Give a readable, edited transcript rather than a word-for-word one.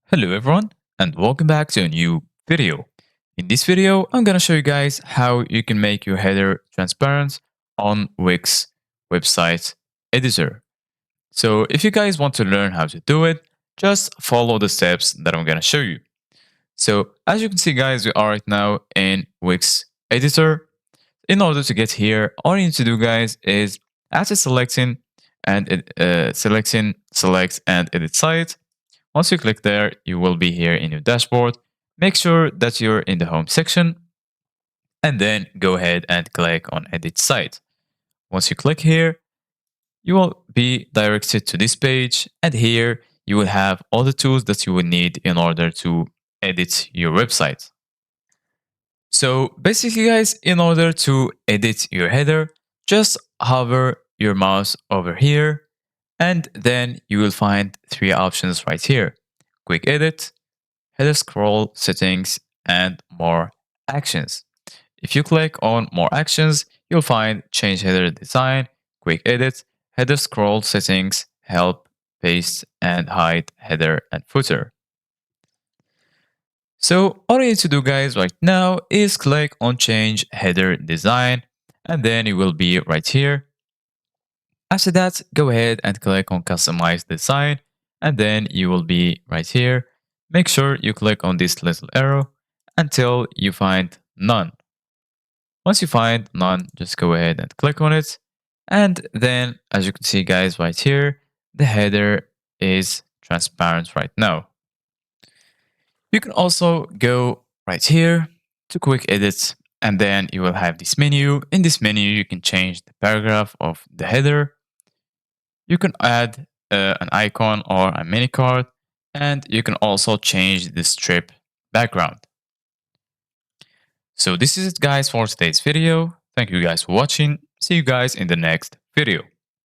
Hello everyone and welcome back to a new video. In this video, I'm gonna show you guys how you can make your header transparent on Wix website editor. So if you guys want to learn how to do it, just follow the steps that I'm gonna show you. So as you can see guys, we are right now in Wix editor. In order to get here, all you need to do guys is after selecting select and edit site. Once you click there, you will be here in your dashboard. Make sure that you're in the home section and then go ahead and click on edit site. Once you click here, you will be directed to this page, and here you will have all the tools that you will need in order to edit your website. So basically guys, in order to edit your header, just hover your mouse over here and then you will find three options right here: quick edit, header scroll settings, and more actions. If you click on more actions, you'll find change header design, quick edit, header scroll settings, help, paste, and hide header and footer. So all you need to do guys right now is click on change header design and then it will be right here. After that, go ahead and click on customize design and then you will be right here. Make sure you click on this little arrow until you find none. Once you find none, just go ahead and click on it. And then as you can see guys right here, the header is transparent right now. You can also go right here to quick edit and then you will have this menu. In this menu, you can change the paragraph of the header. You can add an icon or a mini card, and you can also change the strip background. So this is it guys for today's video. Thank you guys for watching. See you guys in the next video.